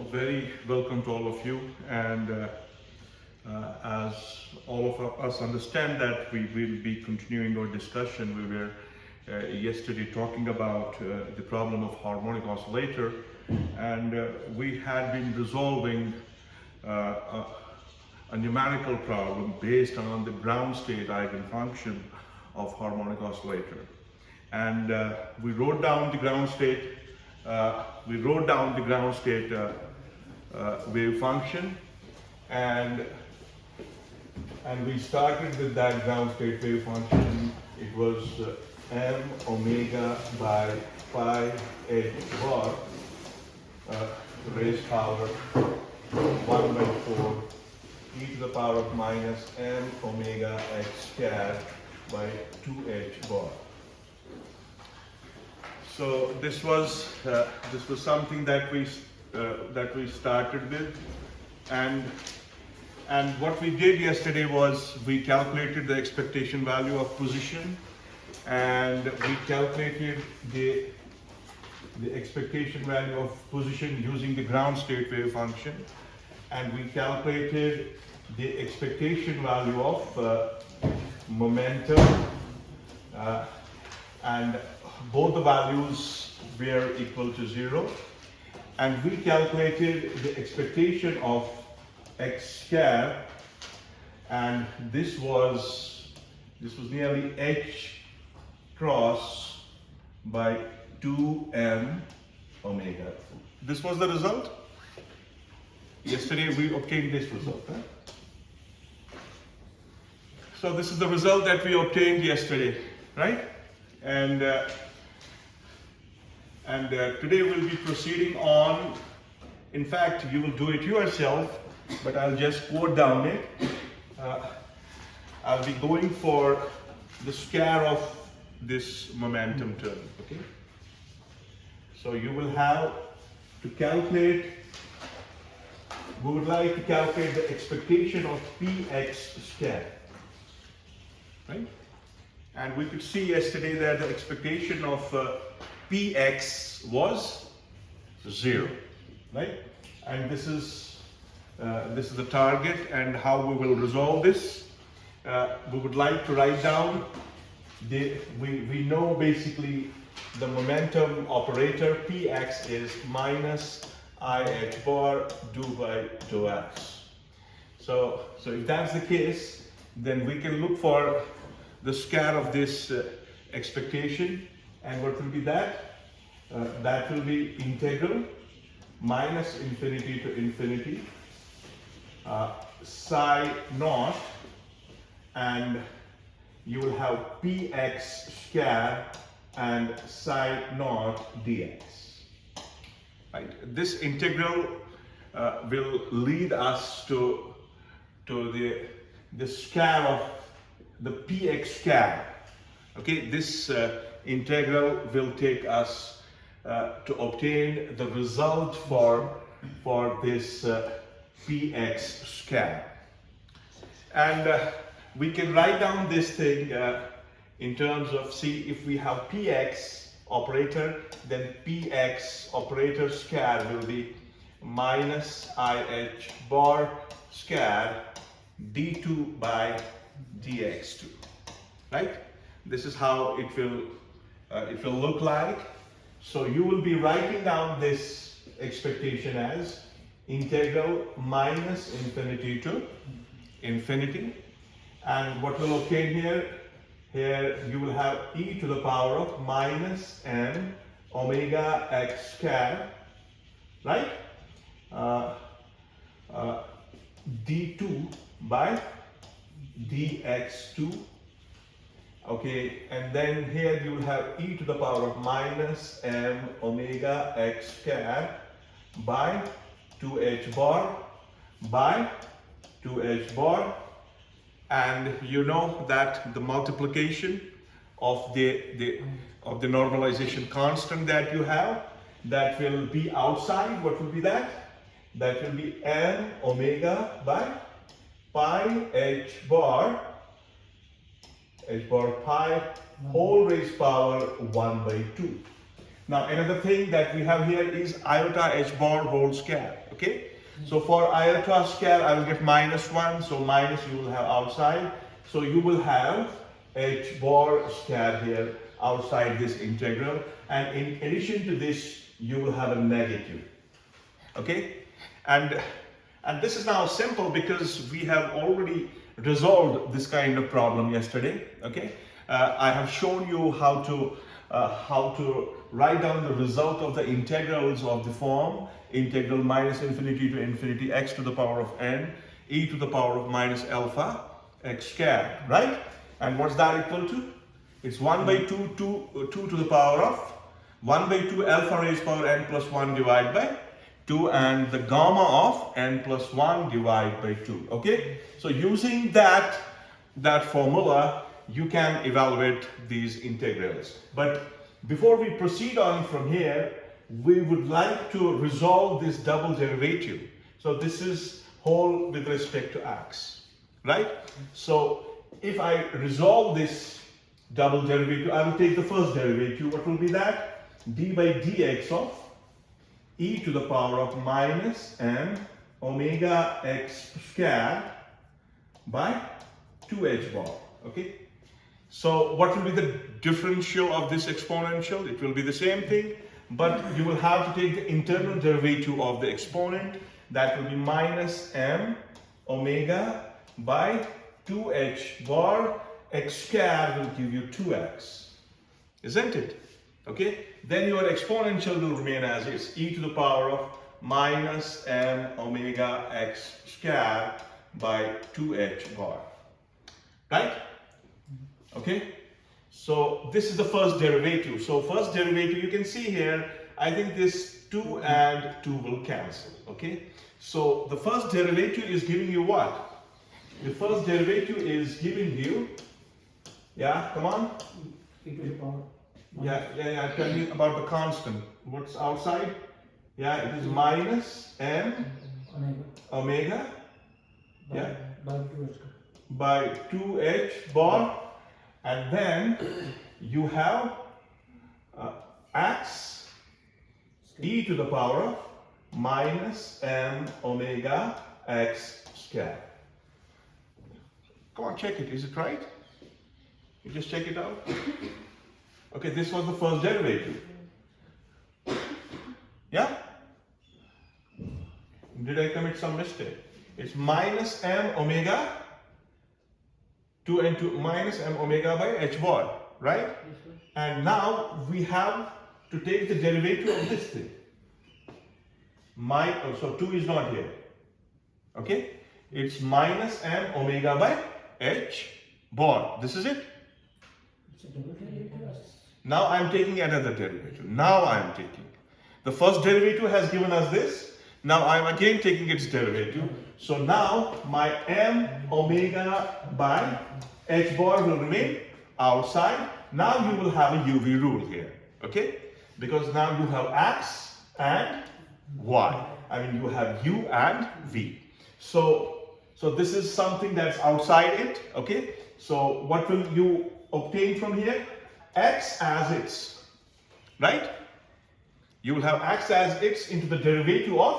Very welcome to all of you, and as all of us understand that we will be continuing our discussion. We were yesterday talking about the problem of harmonic oscillator, and we had been resolving a numerical problem based on the ground state eigenfunction of harmonic oscillator. And we wrote down the ground state wave function, and we started with that ground state wave function. It was m omega by pi h bar raised power 1 by 4 e to the power of minus m omega x squared by 2h bar. So this was something that we started with, and what we did yesterday was we calculated the expectation value of position, and we calculated the expectation value of position using the ground state wave function, and we calculated the expectation value of momentum, and both the values were equal to 0, and we calculated the expectation of x squared, and this was nearly h cross by 2m omega. This was the result. Yesterday we obtained this result. So this is the result that we obtained yesterday, right? And today we'll be proceeding on. In fact, you will do it yourself, but I'll just quote down it. I'll be going for the square of this momentum term, okay? So you will have to calculate, we would like to calculate the expectation of px squared, right? And we could see yesterday that the expectation of px was 0, right? And this is the target, and how we will resolve this. We would like to write down we know basically the momentum operator px is minus ih bar dou by dou x. So if that's the case, then we can look for the square of this expectation, and what will be that? That will be integral minus infinity to infinity psi naught, and you will have px square and psi naught dx. Right? This integral will lead us to the square of the px square. Okay, this integral will take us to obtain the result for this px square, and we can write down this thing in terms of, see, if we have px operator, then px operator square will be minus ih bar square d2 by dx2, right? This is how it will look like. So you will be writing down this expectation as integral minus infinity to infinity, and what will obtain here you will have e to the power of minus m omega x square, right? D2 by dx2. Okay, and then here you will have e to the power of minus m omega x square by 2h bar by 2h bar, and you know that the multiplication of the normalization constant that you have, that will be outside. What will be that? That will be m omega by pi h bar pi whole raised power 1 by 2. Now another thing that we have here is iota h bar whole square. Okay, so for iota square I will get -1, so minus you will have outside, so you will have h bar square here outside this integral, and in addition to this you will have a negative. Okay, and this is now simple because we have already resolved this kind of problem yesterday. Okay, I have shown you how to write down the result of the integrals of the form integral -∞ to infinity x to the power of n e to the power of minus alpha x squared, right? And what's that equal to? It's 1 by 2 to the power of 1 by 2 alpha raised power n plus 1 divided by 2, and the gamma of n plus 1 divided by 2. Okay, so using that formula you can evaluate these integrals. But before we proceed on from here, we would like to resolve this double derivative. So this is whole with respect to x, right? So if I resolve this double derivative, I will take the first derivative. What will be that? D by dx of e to the power of minus m omega x squared by 2h bar. Okay, so what will be the differential of this exponential? It will be the same thing, but you will have to take the internal derivative of the exponent. That will be minus m omega by 2h bar. X squared will give you 2x, isn't it? Okay, then your exponential will remain as is, e to the power of minus m omega x squared by 2h bar, right? Okay, so this is the first derivative. So first derivative, you can see here, I think this 2 and 2 will cancel. Okay, so the first derivative is giving you what? The first derivative is giving you, yeah, come on. E to the power. Yeah, tell me about the constant. What's outside? Yeah, it is minus m omega, yeah, by 2h bar, and then you have x e to the power of minus m omega x squared. Come on, check it. Is it right? You just check it out. Okay, this was the first derivative. Yeah? Did I commit some mistake? It's minus m omega 2 and 2 minus m omega by h bar, right? And now we have to take the derivative of this thing. So 2 is not here. Okay? It's minus m omega by h bar. This is it. Now I'm taking another derivative. Now I'm taking. The first derivative has given us this. Now I'm again taking its derivative. So now my m omega by h bar will remain outside. Now you will have a UV rule here. Okay? Because now you have x and y. I mean you have u and v. So this is something that's outside it. Okay? So what will you obtain from here? X as its, right? You will have x as its into the derivative of.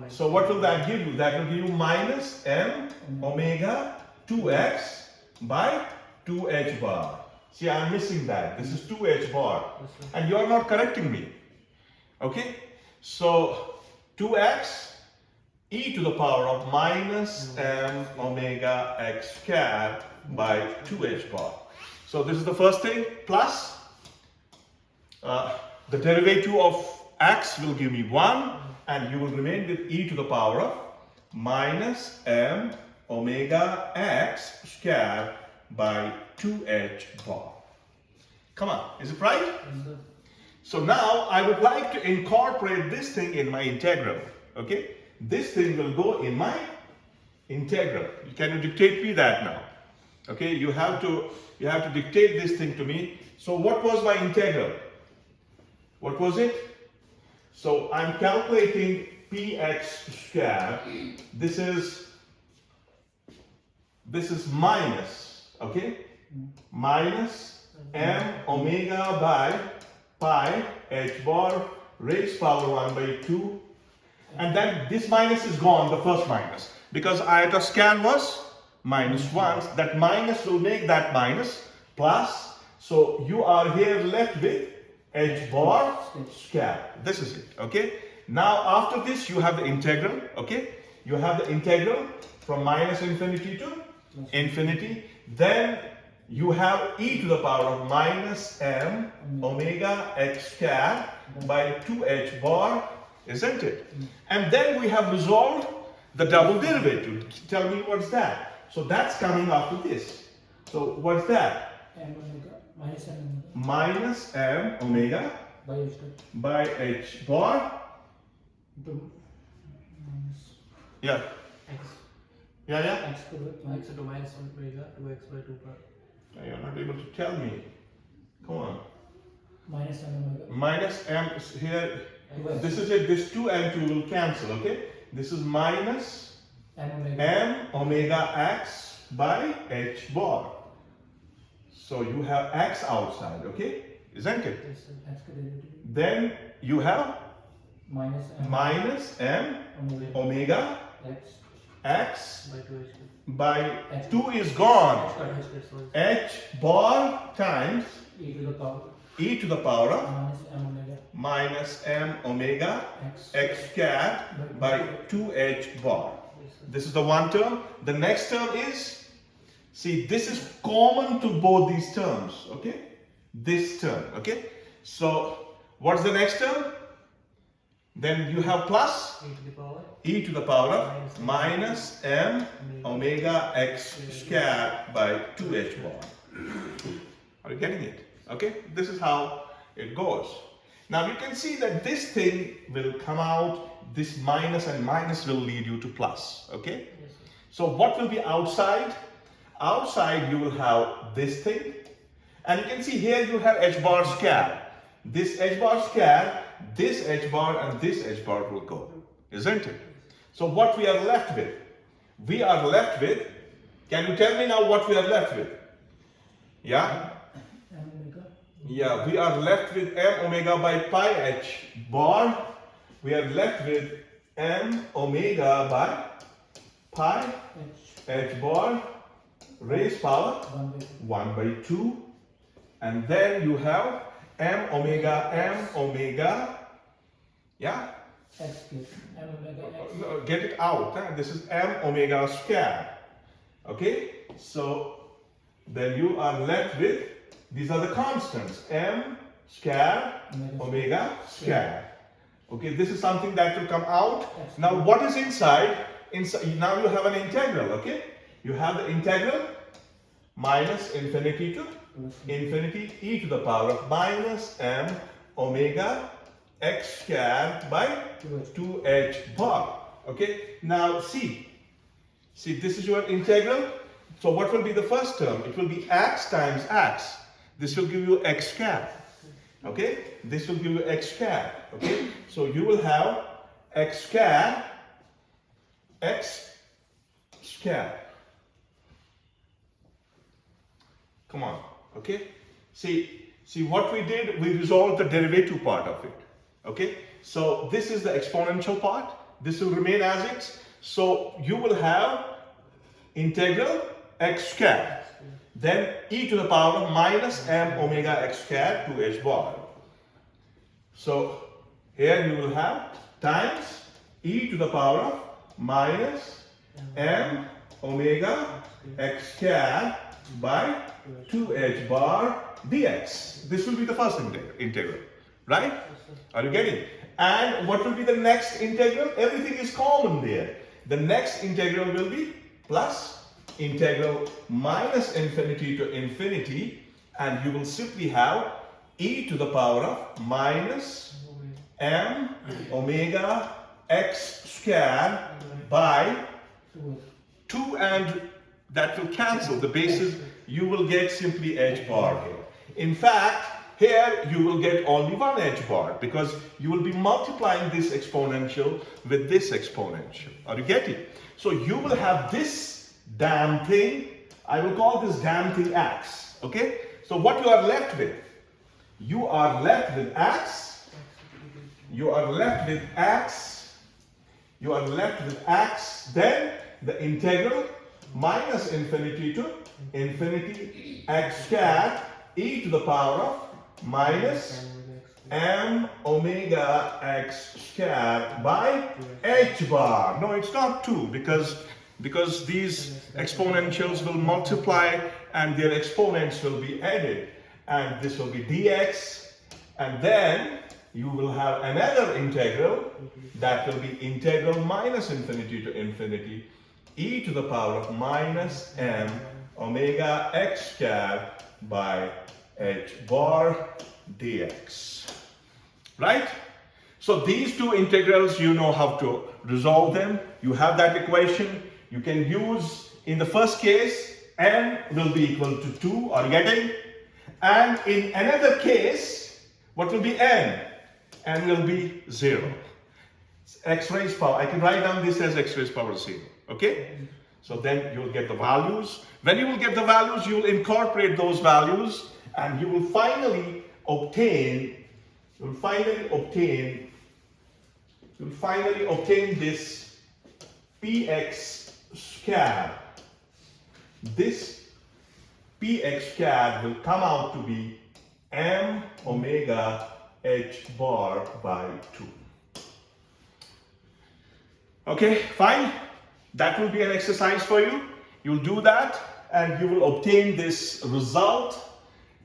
So what will that give you? That will give you minus m omega 2x by 2h bar. See, I'm missing that. This is 2h bar. And you are not correcting me. Okay? So 2x e to the power of minus m omega x squared by 2h bar. So this is the first thing, plus the derivative of x will give me 1, and you will remain with e to the power of minus m omega x squared by 2h bar. Come on, is it right? So now I would like to incorporate this thing in my integral. Okay, this thing will go in my integral. Can you dictate me that now? Okay, you have to dictate this thing to me. So what was my integral? What was it? So I'm calculating px squared. This is minus, okay? Minus m omega by pi h bar raised power 1 by 2. And then this minus is gone, the first minus. Because iota scan was -1. That minus will make that minus plus. So you are here left with h bar scan. This is it, okay? Now after this you have the integral, okay? You have the integral from minus infinity to infinity. Then you have e to the power of minus m omega x square by 2h bar, isn't it? And then we have resolved the double derivative. Tell me what's that? So that's coming after this. So what's that? M omega minus M omega Minus m omega by h square by h bar. into minus Yeah. x Yeah. x into minus omega 2x by 2 pi You're not able to tell me. Come on. minus M omega Minus m is here. X. This is it. This 2 and 2 will cancel, okay? This is minus m omega x by h bar. So you have x outside, okay? Isn't it? Yes, sir. X का derivative Then you have minus M minus m omega x x by 2h square by 2 is gone. h square sorry H bar times e to the power e to the power of minus M omega minus m omega x x squared by 2h bar. Yes, sir. This is the one term. The next term is, see, this is common to both these terms, okay? This term, okay? So, what's the next term? Then you have plus e to the power of minus m omega x squared by 2h bar. Are you getting it? Okay? This is how it goes. Now you can see that this thing will come out, this minus and minus will lead you to plus, okay? Yes, sir. So what will be outside? Outside you will have this thing, and you can see here you have h bar square. This h bar square, this h bar and this h bar will go, isn't it? So what we are left with? We are left with, can you tell me now what we are left with? Yeah? M omega Yeah, we are left with m omega by pi h bar. We are left with m omega by pi h bar raised power 1 by 2. And then you have m omega, yeah? x cube M omega x No, get it out. Huh? This is m omega square. Okay? So then you are left with, these are the constants, m square omega square. Okay, this is something that will come out. Now what is inside? Now you have an integral, okay? You have the integral minus infinity to infinity e to the power of minus m omega x squared by 2h bar. Okay, now see, this is your integral. So what will be the first term? It will be x times x. This will give you x squared. Okay, this will give you x squared. Okay, so you will have x squared. Come on, okay? See what we did, we resolved the derivative part of it. Okay, so this is the exponential part. This will remain as it. So you will have integral x squared. Then e to the power of minus m omega x squared to h bar. So here you will have times e to the power of minus m omega x squared by 2h bar dx. This will be the first integral, right? Are you getting? And what will be the next integral? Everything is common there. The next integral will be plus integral minus infinity to infinity, and you will simply have e to the power of minus m omega x squared by 2, and that will cancel the bases. You will get simply h bar here. In fact, here you will get only one h bar because you will be multiplying this exponential with this exponential. Are you getting? So you will have this damn thing. I will call this damn thing x. Okay? So what you are left with? you are left with x, you are left with x, you are left with x, then the integral minus infinity to infinity x squared e to the power of minus m omega x squared by h bar. No, it's not 2 because these exponentials will multiply and their exponents will be added, and this will be dx, and then you will have another integral that will be integral minus infinity to infinity e to the power of minus m omega x squared by h bar dx. Right? So these two integrals, you know how to resolve them. You have that equation. You can use, in the first case, n will be equal to 2 or getting. And in another case, what will be n? N will be 0. It's x raised power. I can write down this as x raised power 0. Okay? So then you will get the values. When you will get the values, you will incorporate those values and you will finally obtain this px squared. This px squared will come out to be m omega h bar by 2. Okay, fine. That will be an exercise for you. You'll do that and you will obtain this result.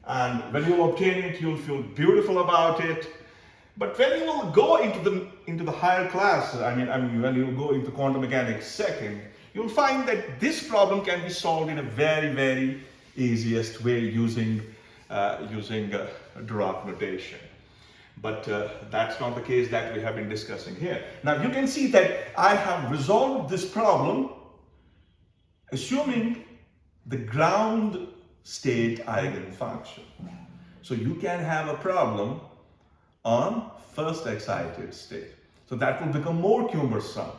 And when you obtain it, you'll feel beautiful about it. But when you will go into the higher class, I mean when you go into quantum mechanics second, you'll find that this problem can be solved in a very, very easiest way using Dirac notation. But that's not the case that we have been discussing here. Now you can see that I have resolved this problem assuming the ground state eigenfunction. So you can have a problem on first excited state. So that will become more cumbersome.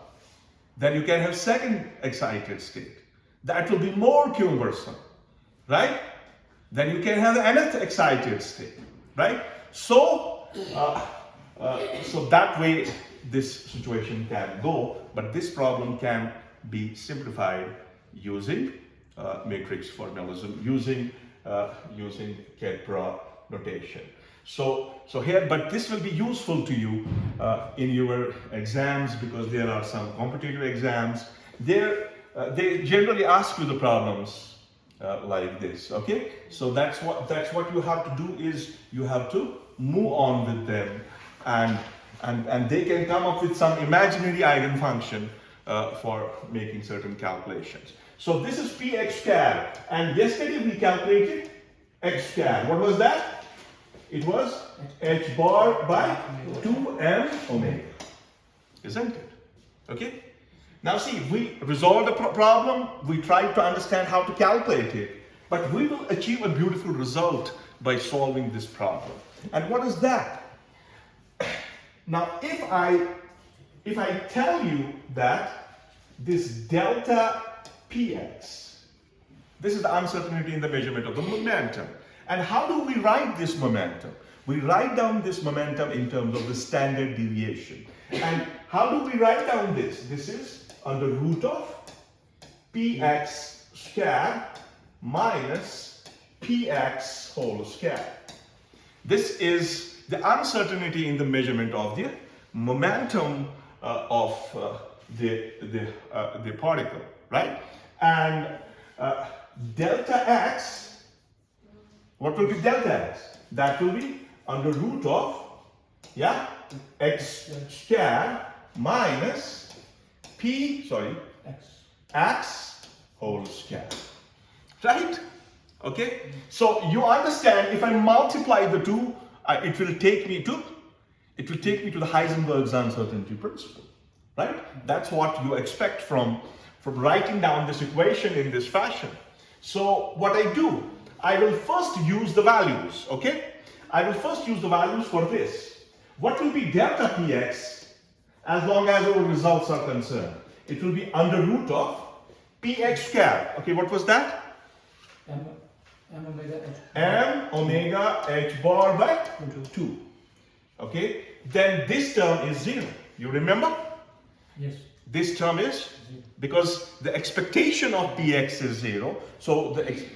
Then you can have second excited state. That will be more cumbersome, right? Then you can have the nth excited state, right? So, so that way this situation can go, but this problem can be simplified using matrix formalism, using Kepler notation. So here, but this will be useful to you in your exams because there are some competitive exams. They generally ask you the problems like this. Okay, so that's what you have to do is you have to move on with them, and they can come up with some imaginary eigenfunction for making certain calculations. So this is px squared, and yesterday we calculated x squared. What was that? It was h bar by 2m omega, isn't it? Okay? Now see, we resolved the problem, we tried to understand how to calculate it, but we will achieve a beautiful result by solving this problem. And what is that? Now if I tell you that this delta px, this is the uncertainty in the measurement of the momentum. And how do we write this momentum? We write down this momentum in terms of the standard deviation. And how do we write down this? This is under root of px squared minus px whole squared. This is the uncertainty in the measurement of the momentum of the particle, right? And delta x, what will be delta x? That will be under root of, x squared minus x whole squared. Right? Okay? So you understand, if I multiply the two, it will take me to the Heisenberg's uncertainty principle. Right? That's what you expect from writing down this equation in this fashion. So what I do, I will first use the values, okay? I will first use the values for this. What will be delta px as long as our results are concerned? It will be under root of px squared. Okay, what was that? M omega H. M omega H bar by 2. 2. Okay, then this term is 0. You remember? Yes. This term is, because the expectation of Px is 0, so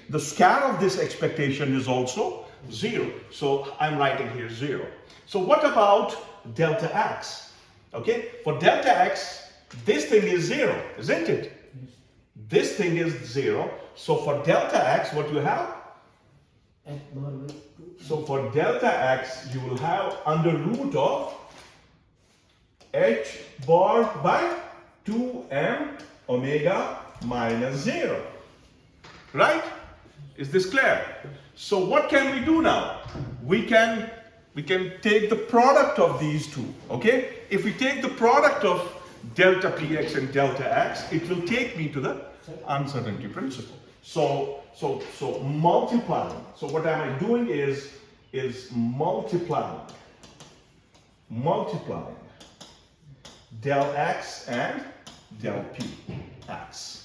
the square of this expectation is also 0. So I'm writing here 0. So what about delta x? Okay, for delta x, this thing is 0, isn't it? Yes. This thing is 0. So for delta x, what you have? H bar by 2. So for delta x, you will have under root of h bar by 2m omega minus 0. Right? Is this clear? So what can we do now? We can take the product of these two. Okay? If we take the product of delta px and delta x, it will take me to the uncertainty principle. So multiplying. So what am I doing is multiplying del x and del px.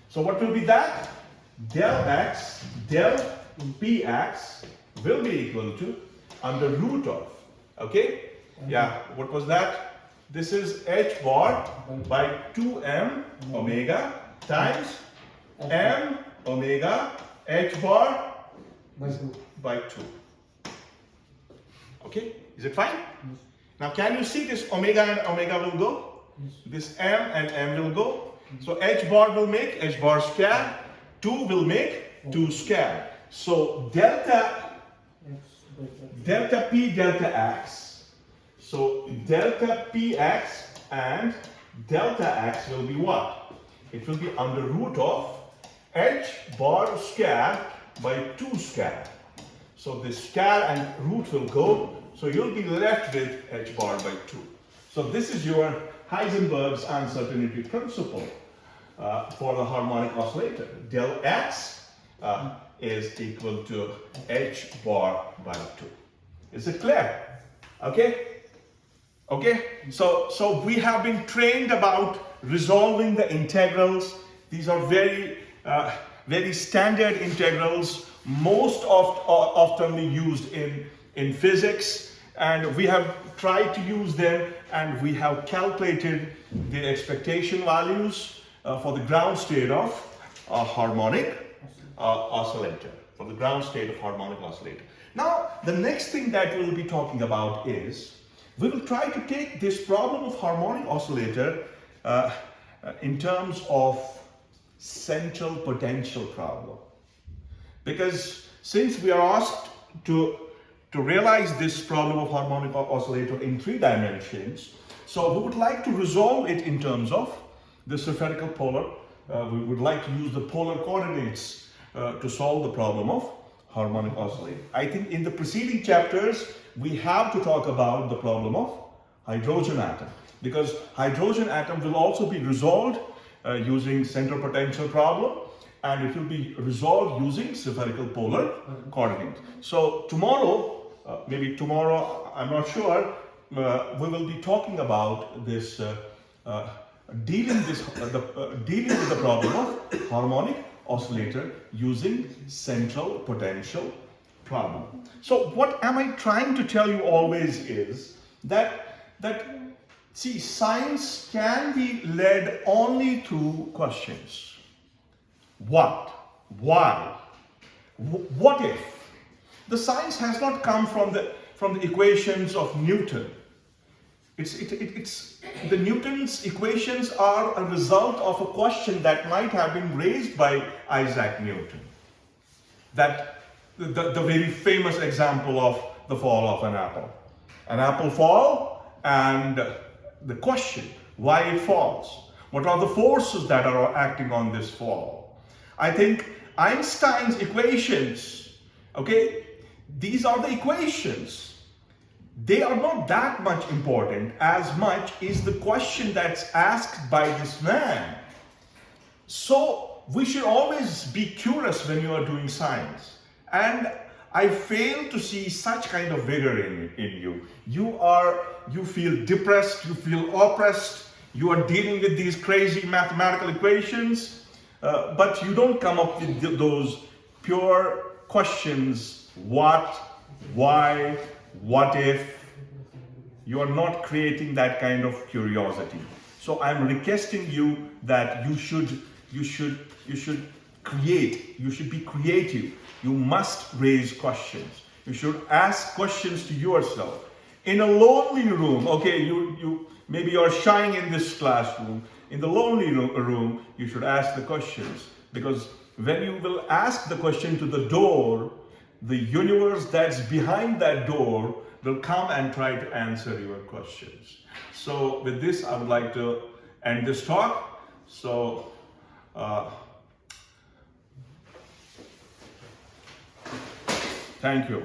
So what will be that? Del x, del px will be equal to under root of, okay? Yeah, what was that? This is h bar by 2m omega times m omega h bar By 2. by 2. Okay, is it fine? Yes. Now can you see this omega and omega will go? Yes. This m and m will go. So h bar will make h bar square, 2 will make 2 square. So delta p delta x. So delta px and delta x will be what? It will be under root of h bar square by 2 square. So this square and root will go. So you'll be left with h bar by 2. So this is your Heisenberg's uncertainty principle for the harmonic oscillator. Del x is equal to h bar by 2. Is it clear? Okay? Okay? So we have been trained about resolving the integrals. These are very standard integrals, most oftenly used in physics, and we have tried to use them, and we have calculated the expectation values for the ground state of a harmonic oscillator, for the ground state of harmonic oscillator. Now, the next thing that we'll be talking about is, we will try to take this problem of harmonic oscillator in terms of central potential problem. Because since we are asked to realize this problem of harmonic oscillator in 3 dimensions, so we would like to resolve it in terms of the spherical polar. We would like to use the polar coordinates to solve the problem of harmonic oscillator. I think in the preceding chapters, we have to talk about the problem of hydrogen atom, because hydrogen atom will also be resolved using central potential problem, and it will be resolved using spherical polar coordinate. So tomorrow, maybe tomorrow, I'm not sure, we will be talking about this, dealing with the problem of harmonic oscillator using central potential problem. So what am I trying to tell you always is that see, science can be led only through questions. What? Why? What if? The science has not come from the equations of Newton. The Newton's equations are a result of a question that might have been raised by Isaac Newton. That the very famous example of the fall of an apple. An apple fall, and the question, why it falls? What are the forces that are acting on this fall? I think Einstein's equations, okay, these are the equations. They are not that much important as much is the question that's asked by this man. So we should always be curious when you are doing science. And I fail to see such kind of vigor in you. You feel depressed, you feel oppressed, you are dealing with these crazy mathematical equations, but you don't come up with those pure questions, what, why, what if. You are not creating that kind of curiosity. So I'm requesting you that you should create, you should be creative. You must raise questions. You should ask questions to yourself. In a lonely room, okay, you maybe you're shying in this classroom. In the lonely room, you should ask the questions, because when you will ask the question to the door, the universe that's behind that door will come and try to answer your questions. So with this, I would like to end this talk. So thank you.